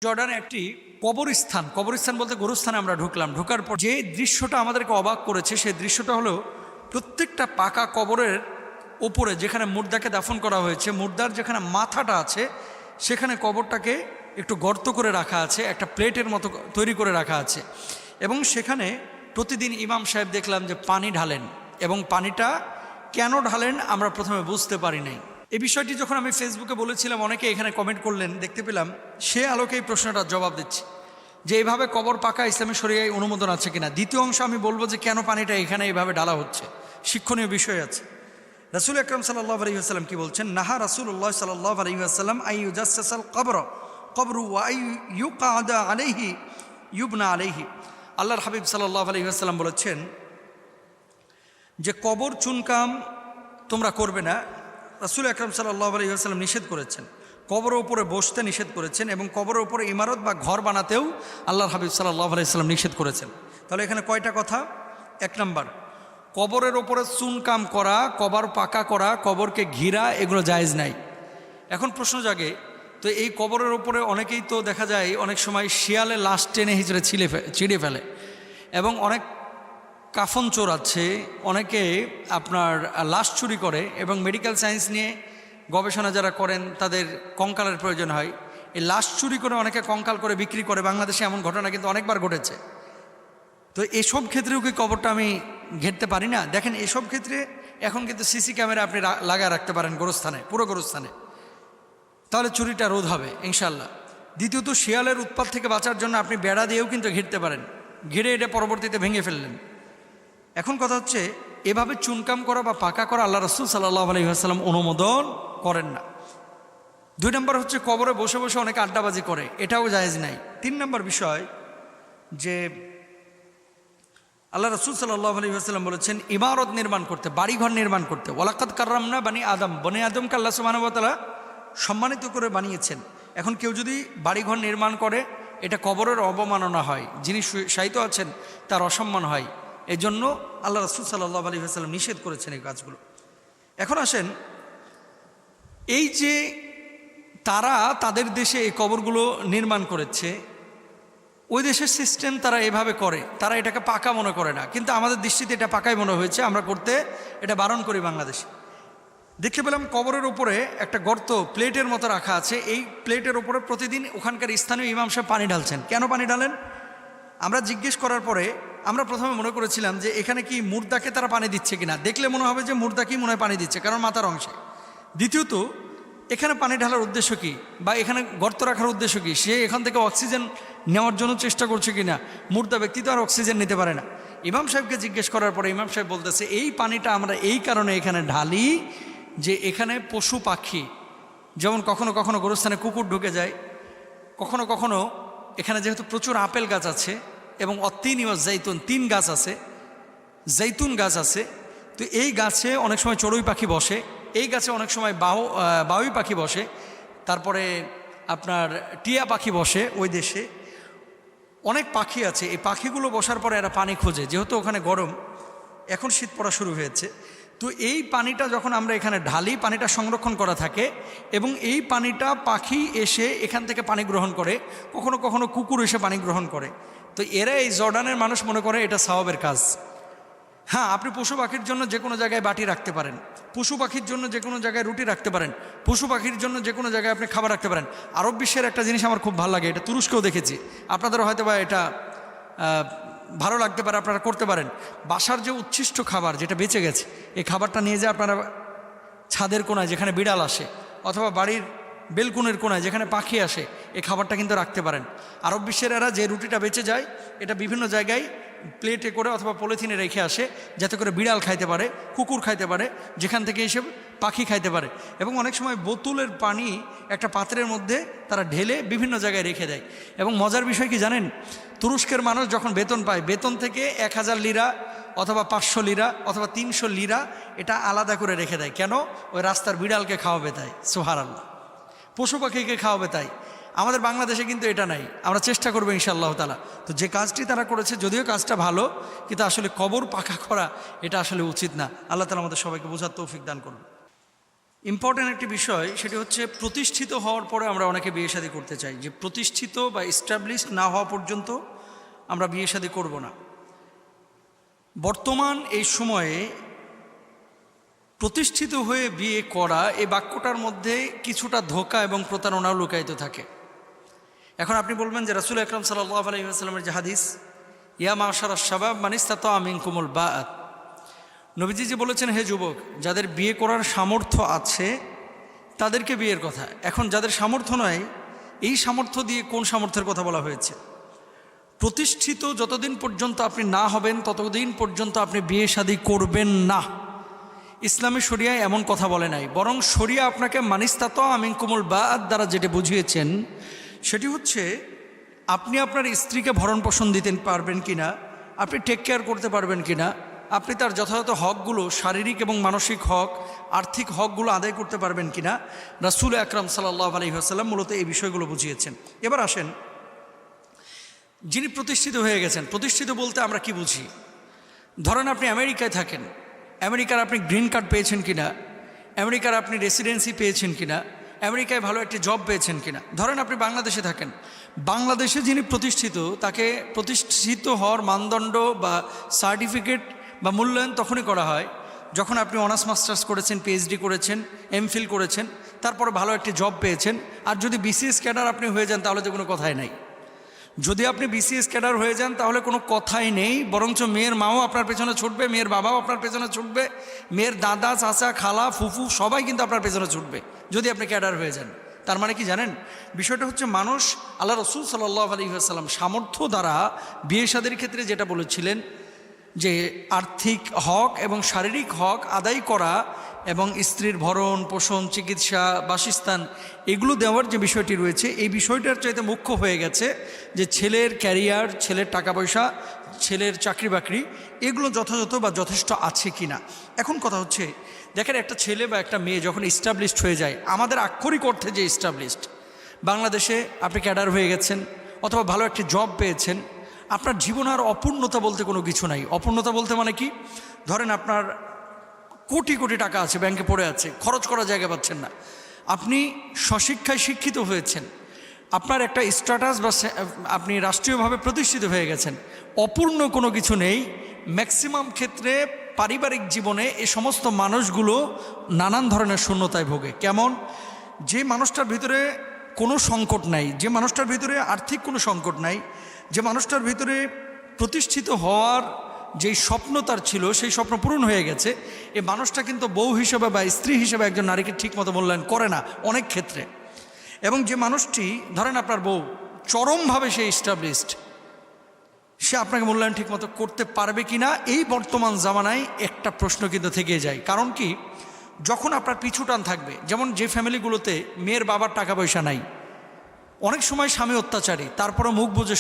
জর্ডানে একটি কবরস্থান বলতে গোরস্থানে আমরা ঢোকার পর যে দৃশ্যটা আমাদেরকে অবাক করেছে সেই দৃশ্যটা হলো প্রত্যেকটা পাকা কবরের ওপরে যেখানে মুর্দাকে দাফন করা হয়েছে, মুর্দার যেখানে মাথাটা আছে সেখানে কবরটাকে একটু গর্ত করে রাখা আছে, একটা প্লেটের মতো তৈরি করে রাখা আছে। এবং সেখানে প্রতিদিন ইমাম সাহেব দেখলাম যে পানি ঢালেন, এবং পানিটা কেন ঢালেন আমরা প্রথমে বুঝতে পারি নাই। এই বিষয়টি যখন আমি ফেসবুকে বলেছিলাম, অনেকে এখানে কমেন্ট করলেন, দেখতে পেলাম সে আলোকে এই প্রশ্নটার জবাব দিচ্ছি যে এইভাবে কবর পাকা ইসলামী শরিয়ায় অনুমোদন আছে কিনা। দ্বিতীয় অংশ আমি বলবো যে কেন পানিটা এখানে এইভাবে ঢালা হচ্ছে, শিক্ষণীয় বিষয় আছে। রাসূল আকরাম সাল্লাল্লাহু আলাইহি ওয়াসাল্লাম কি বলছেন? নাহা রাসূলুল্লাহ সাল্লাল্লাহু আলাইহি ওয়াসাল্লাম আই ইউজাসসাসাল কবরু ওয়া আই ইউকাদা আলাইহি ইউবনা আলাইহি। আল্লাহর হাবিব সাল্লাল্লাহু আলাইহি ওয়াসাল্লাম বলেছেন যে কবর চুনকাম তোমরা করবে না। রাসূল আকরাম সাল্লাল্লাহু আলাইহি ওয়াসাল্লাম নিষেধ করেছেন, কবরের উপরে বসতে নিষেধ করেছেন, এবং কবরের উপরে ইমারত বা ঘর বানাতেও আল্লাহর হাবিব সাল্লাল্লাহু আলাইহি ওয়াসাল্লাম নিষেধ করেছেন। তাহলে এখানে কয়টা কথা? এক নাম্বার, কবরের ওপরে চুনকাম করা, কবর পাকা করা, কবরকে ঘিরা, এগুলো জায়েজ নাই। এখন প্রশ্ন জাগে, তো এই কবরের ওপরে অনেকেই তো দেখা যায় অনেক সময় শিয়ালে লাশ টেনে হিচড়ে ছিঁড়ে ফেলে, এবং অনেক কাফন চোর আছে, অনেকে আপনার লাশ চুরি করে, এবং মেডিকেল সায়েন্স নিয়ে গবেষণা যারা করেন তাদের কঙ্কালের প্রয়োজন হয়। এই লাশ চুরি করে অনেকে কঙ্কাল করে বিক্রি করে, বাংলাদেশে এমন ঘটনা কিন্তু অনেকবার ঘটেছে। তো এসব ক্ষেত্রেও কি কবরটা আমি ঘেরতে পারি না? দেখেন, এসব ক্ষেত্রে এখন কিন্তু সিসি ক্যামেরা আপনি লাগায় রাখতে পারেন গোরস্থানে, পুরো গোরস্থানে, তাহলে চুরিটা রোধ হবে ইনশাল্লাহ। দ্বিতীয়ত, শিয়ালের উৎপাত থেকে বাঁচার জন্য আপনি বেড়া দিয়েও কিন্তু ঘিরতে পারেন, ঘিরে এটা পরবর্তীতে ভেঙে ফেললেন। এখন কথা হচ্ছে, এভাবে চুনকাম করা বা পাকা করা আল্লাহ রাসূল সাল্লাল্লাহু আলাইহি ওয়াসাল্লাম অনুমোদন করেন না। দুই নম্বর হচ্ছে, কবরে বসে বসে অনেকে আড্ডাবাজি করে, এটাও জায়েজ নাই। তিন নম্বর বিষয় যে আল্লাহ রাসূল সাল্লাল্লাহু আলাইহি ওয়াসাল্লাম বলেছেন ইমারত নির্মাণ করতে, বাড়িঘর নির্মাণ করতে। ওয়ালাকাদ কাররামনা বানি আদম, বনি আদমকে আল্লাহ সুবহানাহু ওয়া তাআলা সম্মানিত করে বানিয়েছেন। এখন কেউ যদি বাড়িঘর নির্মাণ করে, এটা কবরের অবমাননা হয়, যিনি শায়িত আছেন তার অসম্মান হয়। এই জন্য আল্লাহ রাসূল সাল্লাল্লাহু আলাইহি ওয়াসাল্লাম নিষেধ করেছেন এই কাজগুলো। এখন আসেন, এই যে তারা তাদের দেশে এই কবরগুলো নির্মাণ করেছে, ওই দেশের সিস্টেম তারা এভাবে করে, তারা এটাকে পাকা মনে করে না, কিন্তু আমাদের দৃষ্টিতে এটা পাকাই মনে হয়েছে, আমরা করতে এটা বারণ করি বাংলাদেশে। দেখতে পেলাম কবরের উপরে একটা গর্ত প্লেটের মতো রাখা আছে, এই প্লেটের উপরে প্রতিদিন ওখানকার স্থানীয় ইমাম সাহেব পানি ঢালছেন। কেন পানি ঢালেন? আমরা জিজ্ঞেস করার পরে আমরা প্রথমে মনে করেছিলাম যে এখানে কি মুর্দাকে তারা পানি দিচ্ছে কিনা, দেখলে মনে হবে যে মুর্দাকেই মনে হয় পানি দিচ্ছে, কারণ মাথার অংশে। দ্বিতীয়ত, এখানে পানি ঢালার উদ্দেশ্য কি, বা এখানে গর্ত রাখার উদ্দেশ্য কি? সে এখান থেকে অক্সিজেন নেওয়ার জন্য চেষ্টা করছে কিনা? মুর্দা ব্যক্তি তো আর অক্সিজেন নিতে পারে না। ইমাম সাহেবকে জিজ্ঞেস করার পরে ইমাম সাহেব বলতেছে, এই পানিটা আমরা এই কারণে এখানে ঢালি যে এখানে পশু পাখি, যেমন কখনো কখনো গোরস্থানে কুকুর ঢুকে যায়, কখনো কখনো এখানে যেহেতু প্রচুর আপেল গাছ আছে এবং অত্তিন ওয়া জাইতুন, 3 গাছ আছে, জৈতুন গাছ আছে, তো এই গাছে অনেক সময় চড়ুই পাখি বসে, এই গাছে অনেক সময় বাউই পাখি বসে, তারপরে আপনার টিয়া পাখি বসে। ওই দেশে অনেক পাখি আছে, এই পাখিগুলো বসার পরে এরা পানি খোঁজে, যেহেতু ওখানে গরম, এখন শীত পড়া শুরু হয়েছে। তো এই পানিটা যখন আমরা এখানে ঢালি, পানিটা সংরক্ষণ করা থাকে, এবং এই পানিটা পাখি এসে এখান থেকে পানি গ্রহণ করে, কখনো কখনো কুকুর এসে পানি গ্রহণ করে। তো এরা, এই জর্ডানের মানুষ মনে করে এটা সওয়াবের কাজ। হ্যাঁ, আপনি পশু পাখির জন্য যে কোনো জায়গায় বাটি রাখতে পারেন, পশু পাখির জন্য যে কোনো জায়গায় রুটি রাখতে পারেন, পশু পাখির জন্য যে কোনো জায়গায় আপনি খাবার রাখতে পারেন। আরব বিশ্বের একটা জিনিস আমার খুব ভালো লাগে, এটা তুরস্কেও দেখেছি, আপনাদেরও হয়তো বা এটা ভালো লাগতে পারে, আপনারা করতে পারেন। বাসার যে উচ্ছিষ্ট খাবার যেটা বেঁচে গেছে, এই খাবারটা নিয়ে যে আপনারা ছাদের কোণায় যেখানে বিড়াল আসে, অথবা বাড়ির বেলকুনের কোণায় যেখানে পাখি আসে, এই খাবারটা কিন্তু রাখতে পারেন। আরব বিশ্বের এরা যে রুটিটা বেঁচে যায়, এটা বিভিন্ন জায়গায় প্লেটে করে অথবা পলিথিনে রেখে আসে, যাতে করে বিড়াল খাইতে পারে, কুকুর খাইতে পারে, যেখান থেকে এসে পাখি খাইতে পারে। এবং অনেক সময় বোতলের পানি একটা পাত্রের মধ্যে তারা ঢেলে বিভিন্ন জায়গায় রেখে দেয়। এবং মজার বিষয় কি জানেন? তুরস্কের মানুষ যখন বেতন পায়, বেতন থেকে 1000 লিরা অথবা 500 লিরা অথবা 300 লিরা এটা আলাদা করে রেখে দেয়। কেন? ওই রাস্তার বিড়ালকে খাওয়াবে তাই, সুবহানাল্লাহ, পশু পাখিকে খাওয়াবে তাই। আমাদের বাংলাদেশে কিন্তু এটা নাই, আমরা চেষ্টা করবো ইনশাআল্লাহ তাআলা। তো যে কাজটি তারা করেছে, যদিও কাজটা ভালো, কিন্তু আসলে কবর পাকা করা এটা আসলে উচিত না। আল্লাহ তাআলা আমাদের সবাইকে বোঝার তৌফিক দান করুন। ইম্পর্ট্যান্ট একটি বিষয়, সেটি হচ্ছে প্রতিষ্ঠিত হওয়ার পরে আমরা অনেকে বিয়ে শাদী করতে চাই, যে প্রতিষ্ঠিত বা এস্টাবলিশড না হওয়া পর্যন্ত আমরা বিয়ে শাদী করব না। বর্তমান এই সময়ে প্রতিষ্ঠিত হয়ে বিয়ে করা, এই বাক্যটার মধ্যে কিছুটা ধোঁকা এবং প্রতারণাও লুকায়িত থাকে। এখন আপনি বলবেন যে রাসূল আকরাম সাল্লাল্লাহু আলাইহি ওয়াসাল্লামের যে হাদিস, ইয়া মাশারাশ শাবাব মান ইসতাতা মিনকুমুল বাআত, নবীজি যে বলেছেন, হে যুবক, যাদের বিয়ে করার সামর্থ্য আছে তাদেরকে বিয়ের কথা। এখন যাদের সামর্থ্য নয়, এই সামর্থ্য দিয়ে কোন সামর্থ্যের কথা বলা হয়েছে? প্রতিষ্ঠিত যতদিন পর্যন্ত আপনি না হবেন ততদিন পর্যন্ত আপনি বিয়ে শাদী করবেন না। ইসলামী শরিয়ায় এমন কথা বলে নাই, বরং শরিয়া আপনাকে মানিস্তাত মিনকুমুল বাআত দ্বারা যেটা বুঝিয়েছেন সেটি হচ্ছে আপনি আপনার স্ত্রীকে ভরণ পোষণ দিতে পারবেন কিনা, আপনি টেক কেয়ার করতে পারবেন কিনা, আপনি তার যথাযথ হকগুলো, শারীরিক এবং মানসিক হক, আর্থিক হকগুলো আদায় করতে পারবেন কিনা। রাসূল আকরাম সাল্লাল্লাহু আলাইহি ওয়াসাল্লাম মূলত এই বিষয়গুলো বুঝিয়েছেন। এবার আসেন, যিনি প্রতিষ্ঠিত হয়ে গেছেন, প্রতিষ্ঠিত বলতে আমরা কি বুঝি? ধরেন আপনি আমেরিকায় থাকেন, আমেরিকার আপনি গ্রিন কার্ড পেয়েছেন কিনা, আমেরিকার আপনি রেসিডেন্সি পেয়েছেন কিনা, আমেরিকায় ভালো একটি জব পেয়েছেন কিনা। ধরেন আপনি বাংলাদেশে থাকেন, বাংলাদেশে যিনি প্রতিষ্ঠিত, তাকে প্রতিষ্ঠিত হওয়ার মানদণ্ড বা সার্টিফিকেট বা মূল্যায়ন তখনই করা হয় যখন আপনি অনার্স মাস্টার্স করেছেন, পিএইচডি করেছেন, এমফিল করেছেন, তারপরে ভালো একটি জব পেয়েছেন। আর যদি বিসিএস ক্যাডার আপনি হয়ে যান তাহলে তো কোনো কথাই নাই। যদি আপনি বিসিএস ক্যাডার হয়ে যান তাহলে কোনো কথাই নেই, বরঞ্চ মেয়ের মাও আপনার পেছনে ছুটবে, মেয়ের বাবাও আপনার পেছনে ছুটবে, মেয়ের দাদা, চাচা, খালা, ফুফু সবাই কিন্তু আপনার পেছনে ছুটবে যদি আপনি ক্যাডার হয়ে যান। তার মানে কি জানেন? বিষয়টা হচ্ছে মানুষ, আল্লাহ রাসূল সাল্লাল্লাহু আলাইহি ওয়াসাল্লাম সামর্থ্য দ্বারা বিয়ে শাদীর ক্ষেত্রে যেটা বলেছিলেন যে আর্থিক হক এবং শারীরিক হক আদায় করা এবং স্ত্রীর ভরণ পোষণ, চিকিৎসা, বাসস্থান এগুলো দেওয়ার যে বিষয়টি রয়েছে, এই বিষয়টার চাইতে মুখ্য হয়ে গেছে যে ছেলের ক্যারিয়ার, ছেলের টাকা পয়সা, ছেলের চাকরি বাকরি এগুলো যথাযথ বা যথেষ্ট আছে কি না। এখন কথা হচ্ছে, দেখেন একটা ছেলে বা একটা মেয়ে যখন এস্টাবলিশড হয়ে যায়, আমাদের আক্ষরিক অর্থে যে এস্টাবলিশড, বাংলাদেশে আপনি ক্যাডার হয়ে গেছেন অথবা ভালো একটি জব পেয়েছেন, আপনার জীবন আর অপূর্ণতা বলতে কোনো কিছু নাই। অপূর্ণতা বলতে মানে কি? ধরেন আপনার কোটি কোটি টাকা আছে, ব্যাংকে পড়ে আছে, খরচ করার জায়গা পাচ্ছেন না, আপনি স্বশিক্ষায় শিক্ষিত হয়েছেন, আপনার একটা স্ট্যাটাস বা আপনি রাষ্ট্রীয়ভাবে প্রতিষ্ঠিত হয়ে গেছেন, অপূর্ণ কোনো কিছু নেই। ম্যাক্সিমাম ক্ষেত্রে পারিবারিক জীবনে এই সমস্ত মানুষগুলো নানান ধরনের শূন্যতায় ভোগে। কেমন? যে মানুষটার ভিতরে কোনো সংকট নাই, যে মানুষটার ভিতরে আর্থিক কোনো সংকট নাই, যে মানুষটার ভিতরে প্রতিষ্ঠিত হওয়ার যেই স্বপ্ন তার ছিল সেই স্বপ্ন পূরণ হয়ে গেছে, এই মানুষটা কিন্তু বউ হিসেবে বা স্ত্রী হিসেবে একজন নারীকে ঠিকমতো মূল্যায়ন করে না অনেক ক্ষেত্রে। এবং যে মানুষটি, ধরেন আপনার বউ চরমভাবে সে এস্টাবলিশড, সে আপনাকে মূল্যায়ন ঠিকমতো করতে পারবে কি না, এই বর্তমান জামানায় একটা প্রশ্ন কিন্তু থেকে যায়। কারণ কি? যখন আপনার পিছুটান থাকবে, যেমন যে ফ্যামিলিগুলোতে মেয়ের বাবার টাকা পয়সা নাই, অনেক সময় স্বামী অত্যাচারী, তারপরে মুখ বুজে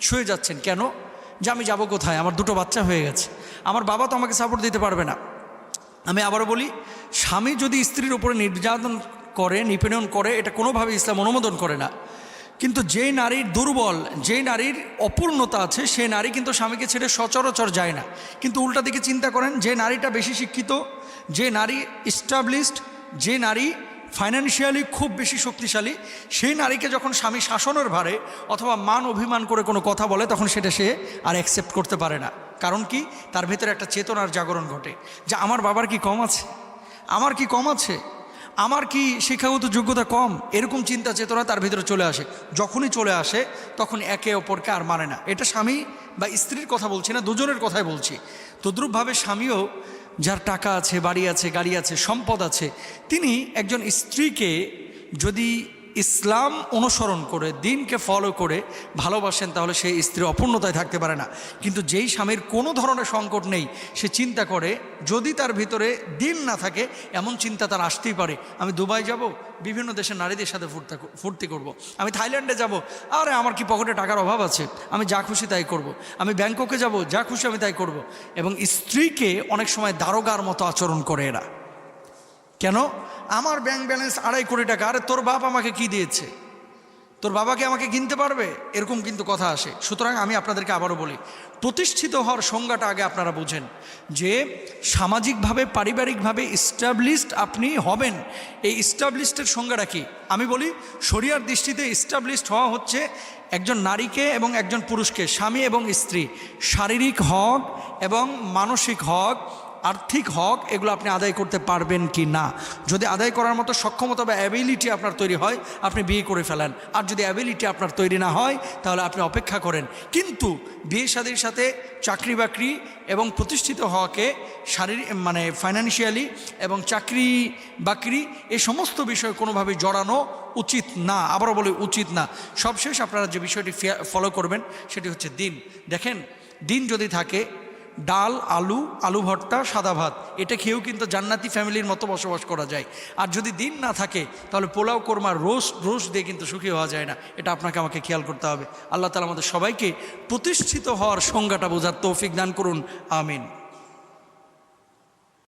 শুয়ে যাচ্ছেন। কেন? যে আমি যাবো কোথায়, আমার দুটো বাচ্চা হয়ে গেছে, আমার বাবা তো আমাকে সাপোর্ট দিতে পারবে না। আমি আবারও বলি, স্বামী যদি স্ত্রীর উপরে নির্যাতন করে, নিপীড়ন করে, এটা কোনোভাবে ইসলাম অনুমোদন করে না। কিন্তু যে নারীর দুর্বল, যে নারীর অপূর্ণতা আছে, সে নারী কিন্তু স্বামীকে ছেড়ে সচরাচর যায় না। কিন্তু উল্টা দিকে চিন্তা করেন, যে নারীটা বেশি শিক্ষিত, যে নারী এস্টাবলিশড, যে নারী ফাইন্যান্সিয়ালি খুব বেশি শক্তিশালী, সেই নারীকে যখন স্বামী শাসনের ভারে অথবা মান অভিমান করে কোনো কথা বলে, তখন সেটা সে আর অ্যাকসেপ্ট করতে পারে না। কারণ কি? তার ভেতরে একটা চেতনার জাগরণ ঘটে যে আমার বাবার কি কম আছে, আমার কি কম আছে, আমার কি শিক্ষাগত যোগ্যতা কম, এরকম চিন্তা চেতনা তার ভিতরে চলে আসে। যখনই চলে আসে তখন একে অপরকে আর মানে না। এটা স্বামী বা স্ত্রীর কথা বলছি না, দুজনের কথাই বলছি। তদ্রূপভাবে স্বামীও, যার টাকা আছে, বাড়ি আছে, গাড়ি আছে, সম্পদ আছে, তিনি একজন স্ত্রীকে যদি ইসলাম অনুসরণ করে, দিনকে ফলো করে ভালোবাসেন, তাহলে সেই স্ত্রী অপূর্ণতায় থাকতে পারে না। কিন্তু যেই স্বামীর কোনো ধরনের সংকট নেই, সে চিন্তা করে যদি তার ভিতরে দিন না থাকে, এমন চিন্তা তার আসতেই পারে, আমি দুবাই যাব, বিভিন্ন দেশের নারীদের সাথে ফুর্তি করব, আমি থাইল্যান্ডে যাব, আরে আমার কি পকেটে টাকার অভাব আছে, আমি যা খুশি তাই করব, আমি ব্যাংককে যাব, যা খুশি আমি তাই করব। এবং স্ত্রীকে অনেক সময় দারোগার মতো আচরণ করে এরা। কেন? আমার ব্যাংক ব্যালেন্স 2.5 কোটি টাকা, আরে তোর বাপ আমাকে কি দিয়েছে, তোর বাবাকে আমাকে কিনতে পারবে, এরকম কিন্তু কথা আসে। সুতরাং আমি আপনাদেরকে আবারও বলি, প্রতিষ্ঠিত হওয়ার সংজ্ঞাটা আগে আপনারা বুঝেন, যে সামাজিকভাবে পারিবারিকভাবে ইস্টাবলিশড আপনি হবেন, এই ইস্টাবলিশডের সংজ্ঞাটা কি? আমি বলি, শরিয়ার দৃষ্টিতে ইস্টাবলিশড হওয়া হচ্ছে একজন নারীকে এবং একজন পুরুষকে, স্বামী এবং স্ত্রী, শারীরিক হক এবং মানসিক হক, আর্থিক হক, এগুলো আপনি আদায় করতে পারবেন কি না। যদি আদায় করার মতো সক্ষমতা বা অ্যাবিলিটি আপনার তৈরি হয়, আপনি বিয়ে করে ফেলেন। আর যদি অ্যাবিলিটি আপনার তৈরি না হয়, তাহলে আপনি অপেক্ষা করেন। কিন্তু বিয়ে শাদীর সাথে চাকরি বাকরি এবং প্রতিষ্ঠিত হওয়াকে শারীরিক মানে ফাইন্যান্সিয়ালি এবং চাকরি বাকরি এই সমস্ত বিষয় কোনোভাবেই জড়ানো উচিত না। আবারও বলি, উচিত না। সবশেষ আপনারা যে বিষয়টি ফলো করবেন সেটি হচ্ছে দিন। দেখেন, দিন যদি থাকে, ডাল, আলু ভর্তা, সাদা ভাত, এটা খেয়েও কিন্তু জান্নাতি ফ্যামিলির মতো বসবাস করা যায়। আর যদি দিন না থাকে, তাহলে পোলাও, কোরমা, রোস্ট দিয়ে কিন্তু সুখী হওয়া যায় না। এটা আপনাকে আমাকে খেয়াল করতে হবে। আল্লাহ তাআলা আমাদের সবাইকে প্রতিষ্ঠিত হওয়ার সংজ্ঞাটা বোঝার তৌফিক দান করুন। আমিন।